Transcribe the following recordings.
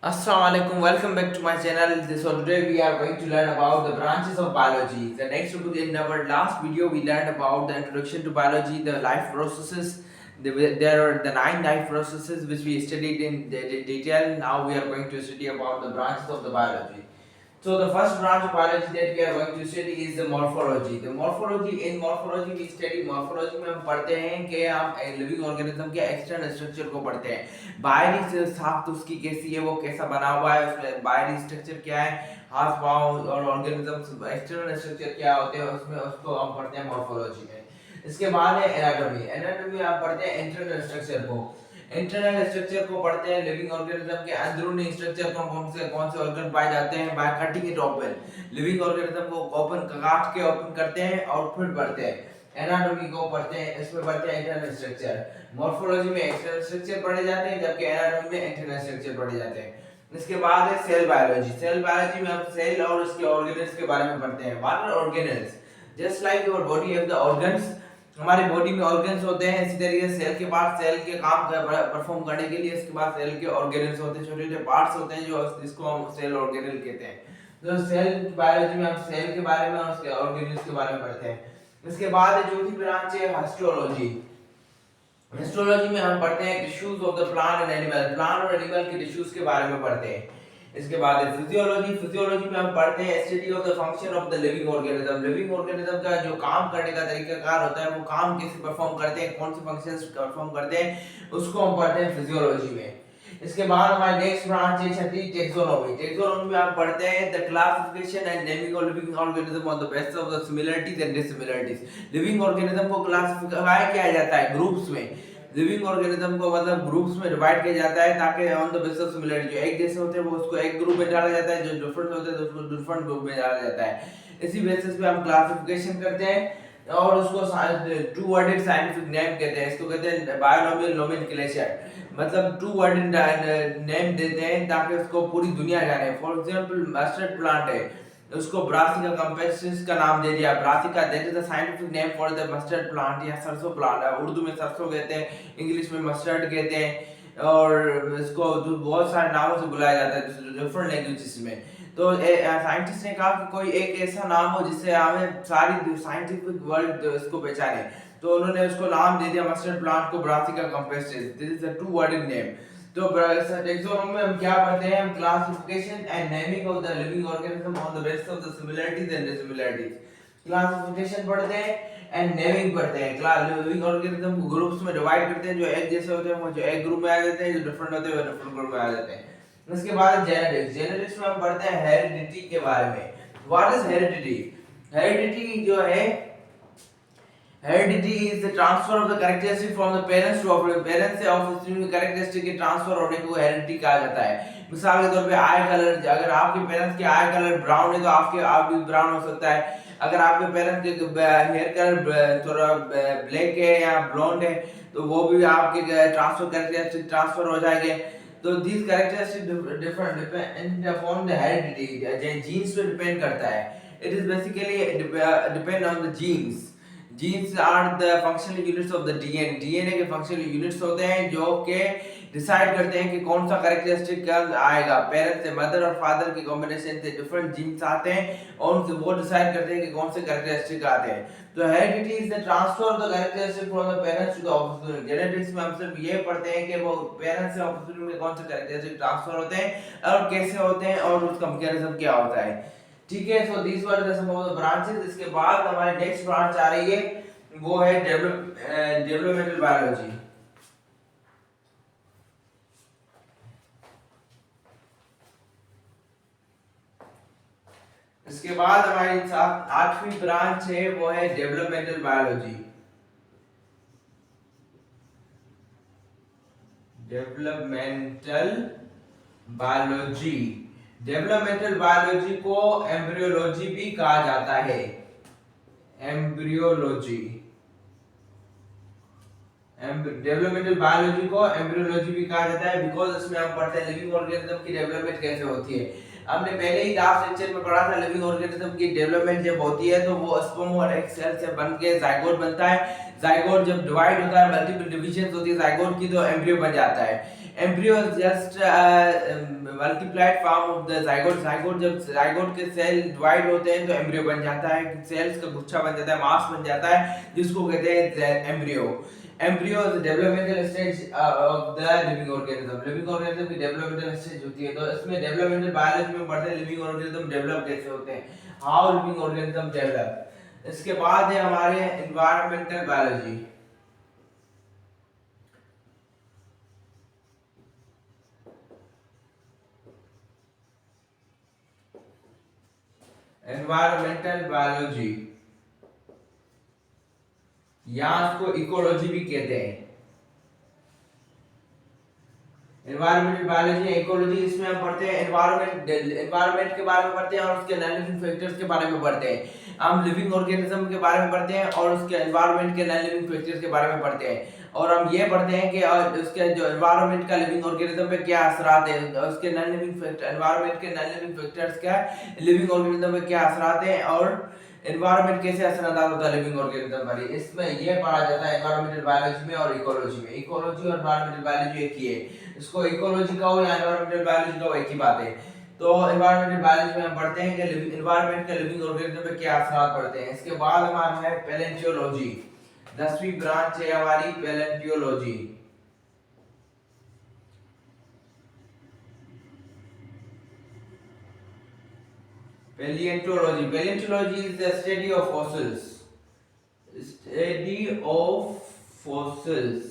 Assalamualaikum, welcome back to my channel. So today we are going to learn about the branches of biology. The next in our last video we learned about the introduction to biology, the life processes. There are the 9 life processes which we studied in detail. Now we are going to study about the branches of the biology. So the first branch of biology that we are going to study is the morphology. The morphology in morphology we study morphology में हम पढ़ते हैं कि हम living organism के external structure को पढ़ते हैं. बाहरी से साख्त उसकी कैसी है, वो कैसा बना हुआ है, उसमें बाहरी स्ट्रक्चर क्या है, हाथ पाँव और ऑर्गेनिज्म एक्सटर्नल स्ट्रक्चर क्या होते हैं, उसमें उसको हम पढ़ते हैं morphology में. इसके बाद है एनाटॉमी. एनाटॉमी हम पढ़ते हैं इंटरनल स्ट्रक्चर को. इंटरनल स्ट्रक्चर को पढ़ते हैं लिविंग ऑर्गेनिज्म के अंदरूनी स्ट्रक्चर कौन से ऑर्गन पाए जाते हैं by cutting it open. Living organism को ओपन काट के ओपन करते हैं और फिर पढ़ते हैं. एनाटॉमी को पढ़ते हैं, इसमें पढ़ते हैं इंटरनल स्ट्रक्चर. मॉर्फोलॉजी में एक्सटर्नल स्ट्रक्चर पढ़े जाते हैं, जबकि एनाटॉमी में इंटरनल स्ट्रक्चर पढ़े जाते हैं. इसके बाद है सेल बायोलॉजी. सेल बायोलॉजी में हम सेल और उसके ऑर्गेनल्स के बारे में पढ़ते हैं. What are organelles? Just like your body have the organs. हमारी बॉडी में ऑर्गन्स होते हैं, इसी तरीके से सेल के पास सेल के काम परफॉर्म करने के लिए इसके पास सेल के ऑर्गेनल्स होते हैं, छोटे छोटे पार्ट्स होते हैं जो जिसको हम सेल ऑर्गेनल कहते हैं. तो सेल बायोलॉजी में हम सेल के बारे में और उसके ऑर्गेनल्स के बारे में पढ़ते हैं. इसके बाद चौथी ब्रांच है हिस्टोलॉजी. हिस्टोलॉजी में हम पढ़ते हैं tissues of the plant and animal. Plant और एनिमल के टिश्यूज के बारे में पढ़ते हैं. इसके बाद है फिजियोलॉजी. फिजियोलॉजी में हम पढ़ते हैं study of the function of the living organism. Living organism का जो काम करने का तरीकाकार होता है, वो काम कैसे परफॉर्म करते हैं, कौन से फंक्शंस परफॉर्म करते हैं, उसको हम पढ़ते हैं फिजियोलॉजी में. इसके बाद हमारी नेक्स्ट ब्रांच है छठी टेक्सोनॉमी. टेक्सोनॉमी में हम पढ़ते हैं the classification and naming of living organism on the basis of the similarities and dissimilarities. Living organism को क्लासिफाई किया जाता है ग्रुप्स में. लिविंग ऑर्गेनिज्म को मतलब ग्रुप्स में डिवाइड किया जाता है ताकि on the basis of similarity, जो एक जैसे होते हैं वो उसको एक ग्रुप में डाला जाता है, जो डिफरेंट होते हैं तो उसको डिफरेंट ग्रुप में डाला जाता है. इसी बेसिस पे हम क्लासिफिकेशन करते हैं और उसको टू वर्डेड साइंटिफिक नेम कहते हैं. इसको कहते हैं बायोनोमियल नोमेनक्लेचर. मतलब टू वर्डेड नेम देते हैं ताकि उसको पूरी दुनिया जाने. फॉर एग्जांपल मस्टर्ड प्लांट है, उसको ब्रासिका कैम्पेस्ट्रिस का नाम दे दिया. Brassica that is the scientific name for the mustard plant या सरसों प्लांट. उर्दू में सरसों कहते हैं, इंग्लिश में मस्टर्ड कहते हैं और इसको बहुत सारे नामों से बुलाया जाता है डिफरेंट लैंग्वेजेस में. तो साइंटिस्ट ने कहा कि कोई एक ऐसा नाम हो जिससे हमें सारी साइंटिफिक वर्ल्ड इसको पहचाने. तो उन्होंने उसको नाम दे दिया मस्टर्ड प्लांट को Brassica campestris. This is a two worded name. तो टेक्सोनॉमी में हम क्या पढ़ते हैं? हम classification and naming of the living organism on the basis of the similarities and dissimilarities. Classification पढ़ते हैं एंड नेमिंग पढ़ते हैं. लिविंग ऑर्गेनिज्म को ग्रुप्स में डिवाइड करते हैं. जो एक जैसे होते हैं वो जो एक ग्रुप में आ जाते हैं, जो डिफरेंट होते हैं वो डिफरेंट ग्रुप में आ जाते हैं. उसके बाद जेनेटिक्स. जेनेटिक्स में हम पढ़ते हैं हेरिडिटी के बारे में. What is heredity? हेरिडिटी जो है, heredity is the transfer of the characteristic from the parents to offspring. Parents से ऑफस्प्रिंग में कैरेक्टरिस्टिक के ट्रांसफर होने को हेरिडिटी कहा जाता है. मिसाल के तौर पे आई कलर, अगर आपके पेरेंट्स के आई कलर ब्राउन है तो आप भी ब्राउन हो सकता है. अगर आपके पेरेंट्स के हेयर कलर थोड़ा ब्लैक है या ब्लॉन्ड है तो वो भी आपके ट्रांसफर कैरेक्टरिस्टिक ट्रांसफर हो जाएंगे. तो these characteristics different depend upon the heredity. Genes पे डिपेंड करता है. It is basically depend on the genes. Genes are the functional units of the DNA. DNA के फंक्शनल यूनिट्स होते हैं जो कि डिसाइड करते हैं कि कौन सा कैरेक्टरिस्टिक आएगा. पेरेंट्स से, मदर और फादर के कॉम्बिनेशन से डिफरेंट जीन्स आते हैं और उनसे वो डिसाइड करते हैं कि कौन से कैरेक्टरिस्टिक आते हैं. तो heredity is the transfer of the characteristic from the parents to the offspring. Genetics में हम सिर्फ ये पढ़ते हैं कि वो पेरेंट्स से ऑफस्प्रिंग में कौन से कैरेक्टरिस्टिक ट्रांसफर होते हैं और कैसे होते हैं और उसका मैकेनिज्म क्या होता है. ठीक है. So this were the some of the branches. इसके बाद हमारी नेक्स्ट ब्रांच आ रही है, वो है डेवलपमेंटल बायोलॉजी. इसके बाद हमारी आठवीं ब्रांच है वो है developmental biology. Developmental biology. Developmental biology को एम्ब्रियोलॉजी भी कहा जाता है. एम्ब्रियोलॉजी. डेवलपमेंटल बायोलॉजी को एम्ब्रियोलॉजी भी कहा जाता है बिकॉज इसमें हम पढ़ते हैं लिविंग ऑर्गेनिज्म की डेवलपमेंट कैसे होती है. हमने पहले ही लास्ट लेक्चर में पढ़ा था लिविंग ऑर्गेनिज्म की डेवलपमेंट जब होती है तो वो स्पर्म और एग सेल से बन के जाइगोट बनता है. जाइगोट जब डिवाइड होता है, मल्टीपल डिविजन होती है जाइगोट की, तो एम्ब्रियो बन जाता है। Embryo just multiplied form of the zygote. Zygote जब जाइगोट के सेल डिवाइड होते हैं तो एम्ब्रियो बन जाता है, सेल्स का गुच्छा बन जाता है, मास बन जाता है, जिसको कहते हैं embryo. Embryo is developmental stage of the living organism. Living organism की डेवलपमेंटल स्टेज होती है, तो इसमें डेवलपमेंटल बायोलॉजी में पढ़ते हैं लिविंग ऑर्गेनिज्म डेवलप कैसे होते हैं, हाउ लिविंग ऑर्गेनिज्म डेवलप। इसके बाद है हमारे एनवायरमेंटल बायोलॉजी। एनवायरमेंटल बायोलॉजी या इसको इकोलॉजी भी कहते हैं। एनवायरमेंटल बायोलॉजी इकोलॉजी, इसमें हम पढ़ते हैं एनवायरमेंट के बारे में पढ़ते हैं और उसके नॉन लिविंग फैक्टर्स के बारे में पढ़ते हैं। हम लिविंग ऑर्गेनिज्म के बारे में पढ़ते हैं और उसके एनवायरमेंट के नॉन लिविंग फैक्टर्स के बारे में पढ़ते हैं। और हम ये पढ़ते हैं कि उसके जो एनवायरमेंट का लिविंग ऑर्गेनिज्म पे क्या असरात है, उसके नॉन लिविंग फैक्टर एनवायरमेंट के नॉन लिविंग फैक्टर्स क्या लिविंग ऑर्गेनिज्म पे क्या असरात हैं, और एनवायरमेंट कैसे असरअंदाज होता है लिविंग ऑर्गेनिज्म पर। इसमें यह पढ़ा जाता है एनवायरमेंटल बायोलॉजी में और इकोलॉजी में। इकोलॉजी और एनवायरमेंटल बायोलॉजी एक ही है, इसको इकोलॉजी का हो या एनवायरमेंटल बायोलॉजी का हो, एक ही बात है। तो एनवायरमेंटल बायोलॉजी में हम पढ़ते हैं कि एनवायरमेंट के लिविंग ऑर्गेनिज्म पे क्या असर पड़ते हैं। इसके बाद हमारा है पैलेंटियोलॉजी, 10वीं ब्रांच है हमारी palaeontology. Paleontology is the study of fossils. Study of fossils.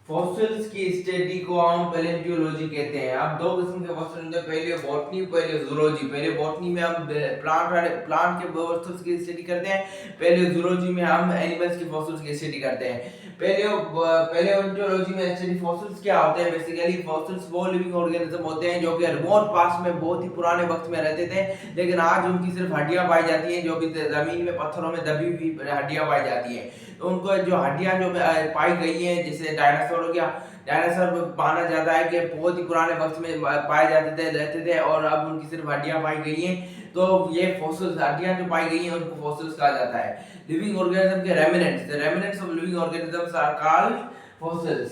Fossils की स्टडी को हम पैलेंटियोलॉजी कहते हैं। अब दो किस्म के फॉसिल होते हैं, पहले बॉटनी, पहले जूलॉजी। पहले बॉटनी में हम प्लांट के फॉसिल्स की स्टडी करते हैं, पहले जूलॉजी में हम एनिमल्स के फॉसिल्स की स्टडी करते हैं। पैलेंटियोलॉजी में स्टडी फॉसिल्स क्या होते हैं, बेसिकली फॉसिल्स वो लिविंग ऑर्गेनिज्म होते हैं जो कि रिमोट पास्ट में बहुत ही पुराने वक्त में रहते थे, लेकिन आज उनकी सिर्फ हड्डियां पाई जाती हैं, जो भी जमीन में पत्थरों में दबी हुई हड्डियां पाई जाती हैं। तो उनको जो हड्डियां जो पाई गई हैं, जैसे डायनासोर हो गया, डायनासोर माना जाता है कि बहुत ही पुराने वक्त में पाए जाते थे, रहते थे, और अब उनकी सिर्फ हड्डियां पाई गई हैं। तो ये फॉसिल्स हड्डियां जो पाई गई हैं उनको फॉसिल्स कहा जाता है। लिविंग ऑर्गेनिज्म के remnants, the remnants of living organisms are called fossils.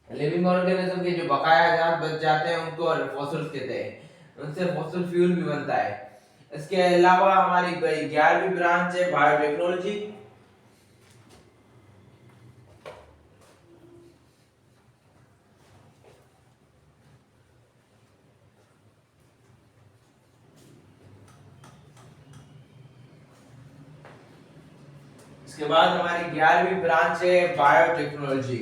Living organism के जो बकाया अजात बच जाते हैं उनको फॉसिल्स कहते हैं, उनसे फॉसिल फ्यूल भी बनता है। इसके अलावा हमारी 11वीं ब्रांच है बायोटेक्नोलॉजी। इसके बाद हमारी 11वीं ब्रांच है बायोटेक्नोलॉजी।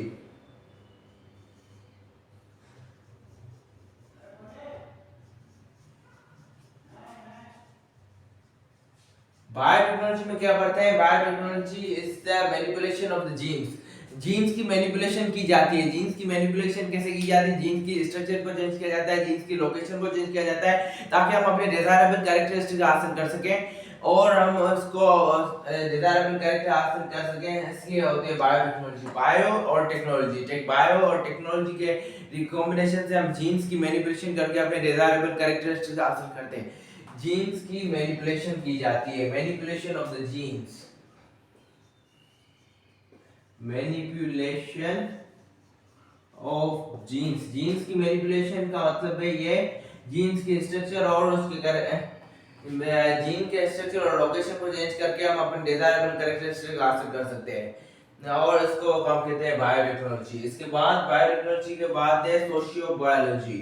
बायोटेक्नोलॉजी में क्या पढ़ते हैं, biotechnology is the manipulation of the genes. Genes की मैनिपुलेशन की जाती है। जीन्स की मैनिपुलेशन कैसे की जाती है, जीन्स की स्ट्रक्चर को चेंज किया जाता है, जीन्स की लोकेशन को चेंज किया जाता है, ताकि हम अपने डिजायरेबल कैरेक्टरिस्टिक हासिल कर सकें और हम उसको डिजायरेबल कैरेक्टर हासिल कर सकें। इसलिए होती है बायोटेक्नोलॉजी। बायो और टेक्नोलॉजी, बायो और टेक्नोलॉजी के कॉम्बिनेशन से हम जीन्स की मैनिपुलेशन करके अपने डिजायरेबल कैरेक्टरिस्टिक हासिल करते हैं। जीन्स की मैनिपुलेशन की जाती है, manipulation of the genes, manipulation of genes. Genes की मैनिपुलेशन का मतलब है ये जीन्स के स्ट्रक्चर और उसके जीन के स्ट्रक्चर और लोकेशन को चेंज करके हम अपने डिजायरेबल कैरेक्टरिस्टिक हासिल कर सकते हैं, और इसको हम कहते हैं बायोटेक्नोलॉजी। इसके बाद बायोटेक्नोलॉजी के बाद है सोशियोबायोलॉजी।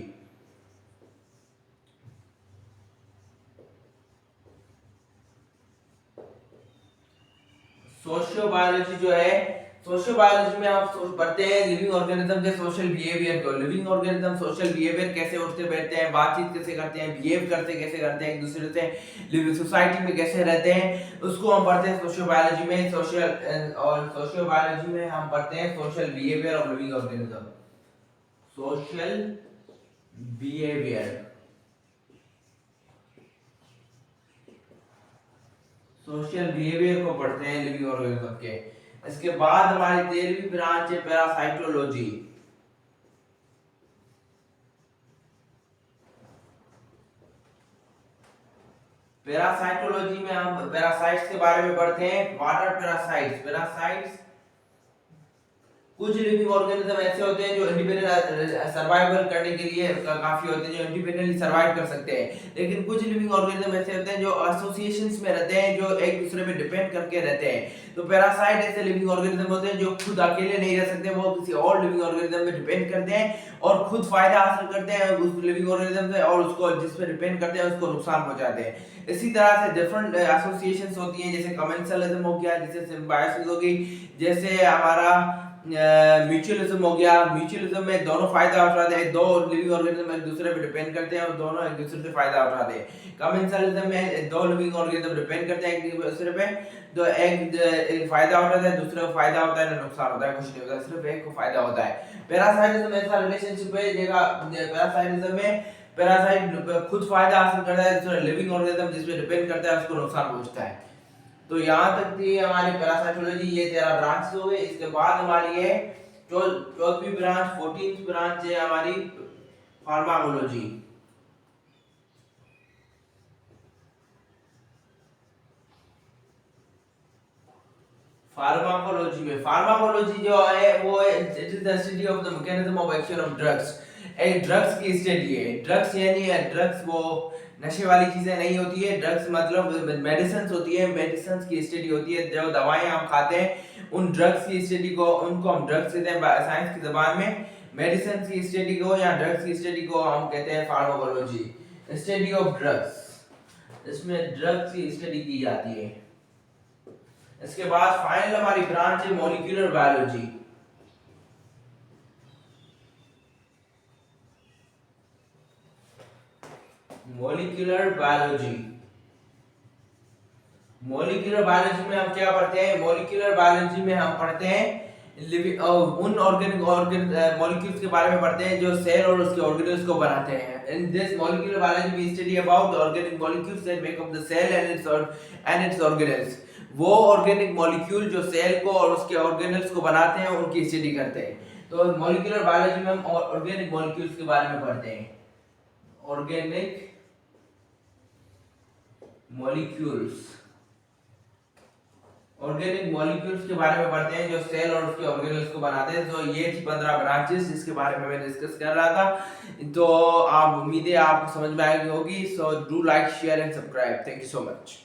सोशियोबायोलॉजी जो है, सोशियोबायोलॉजी में हम पढ़ते हैं लिविंग ऑर्गेनिज्म के सोशल बिहेवियर को। लिविंग ऑर्गेनिज्म सोशल बिहेवियर कैसे उठते बैठते हैं, बातचीत कैसे करते हैं, बिहेव करते कैसे करते हैं एक दूसरे से, लिविंग सोसाइटी में कैसे रहते हैं, उसको हम पढ़ते हैं सोशियोबायोलॉजी में। सोशियोबायोलॉजी में हम पढ़ते हैं social behaviour of living organism, social behaviour, social behaviour को पढ़ते हैं लिविंग ऑर्गेनिज्म के। इसके बाद हमारी 13वीं ब्रांच है पैरासाइटोलॉजी। पैरासाइटोलॉजी में हम पैरासाइट्स के बारे में पढ़ते हैं। What are parasites? पैरासाइट्स कुछ लिविंग ऑर्गेनिज्म ऐसे होते हैं जो इंडिपेंडेंट सर्वाइवल करने के लिए काफी होते हैं, जो इंडिपेंडेंटली सर्वाइव कर सकते हैं। लेकिन कुछ लिविंग ऑर्गेनिज्म ऐसे होते हैं जो एसोसिएशंस में रहते हैं, जो एक दूसरे पे डिपेंड करके रहते हैं। तो पैरासाइट ऐसे लिविंग ऑर्गेनिज्म होते हैं जो खुद अकेले नहीं रह सकते, वो किसी और लिविंग ऑर्गेनिज्म पे डिपेंड करते हैं और खुद फायदा हासिल करते हैं उस लिविंग ऑर्गेनिज्म से, और उसको जिस पे डिपेंड करते हैं उसको नुकसान पहुंचाते हैं। इसी तरह से डिफरेंट एसोसिएशंस होती हैं, जैसे कमेंसलिज्म हो गया, जैसे सिम्बायोसिस हो गई, जैसे हमारा म्यूचुअलिज्म हो गया। म्यूचुअलिज्म में दोनों फायदा उठाते हैं, दो लिविंग ऑर्गेनिज्म एक दूसरे पे डिपेंड करते हैं और दोनों एक दूसरे से फायदा उठाते हैं। कमेंसलिज्म में दो लिविंग ऑर्गेनिज्म डिपेंड करते हैं एक दूसरे पे, तो एक फायदा उठाता है, दूसरे को फायदा होता है ना नुकसान होता है, कुछ नहीं होता, सिर्फ एक को फायदा होता है। पैरासाइटिज्म ऐसा रिलेशनशिप है जगह पैरासाइटिज्म में पैरासाइट खुद फायदा हासिल करता है, दूसरा लिविंग ऑर्गेनिज्म जिस पे डिपेंड करता है उसको नुकसान पहुंचता है। तो यहाँ तक थी हमारी पैरासाइटोलॉजी, ये 13 ब्रांच हो गए। इसके बाद हमारी है 14वीं ब्रांच, 14th ब्रांच है हमारी फार्माकोलॉजी। फार्माकोलॉजी जो है वो it is the study of the mechanism of action of drugs. एक ड्रग्स की स्टडी है। ड्रग्स यानी ड्रग्स वो नशे वाली चीजें नहीं होती है, ड्रग्स मतलब मेडिसिन होती है, मेडिसिन की स्टडी होती है। जो दवाएं हम खाते हैं उन ड्रग्स की स्टडी को, उनको हम ड्रग्स कहते हैं साइंस की जबान में। मेडिसिन की स्टडी को या ड्रग्स की स्टडी को हम कहते हैं फार्माकोलॉजी, स्टडी ऑफ ड्रग्स। इसमें ड्रग्स की स्टडी की जाती है। इसके बाद फाइनल हमारी ब्रांच है molecular biology. Molecular biology, molecular biology में हम क्या पढ़ते हैं? मॉलिक्यूलर बायोलॉजी में हम पढ़ते हैं लिविंग उन ऑर्गेनिक मॉलिक्यूल्स के बारे में पढ़ते हैं जो सेल और उसके ऑर्गेनल्स को बनाते हैं। In this molecular biology we study about the organic molecules that make up the cell and its organelles. वो ऑर्गेनिक मॉलिक्यूल जो सेल को और उसके ऑर्गेनल्स को बनाते हैं उनकी स्टडी करते हैं। तो मॉलिक्यूलर बायोलॉजी में हम ऑर्गेनिक मॉलिक्यूल्स के बारे में पढ़ते हैं। ऑर्गेनिक मॉलिक्यूल्स, ऑर्गेनिक मॉलिक्यूल्स के बारे में पढ़ते हैं जो सेल और उसके ऑर्गेनल्स को बनाते हैं। तो ये थी 15 ब्रांचेस जिसके बारे में मैं डिस्कस कर रहा था। तो आप उम्मीद है आपको समझ में आई होगी। So do like, share and subscribe. Thank you so much.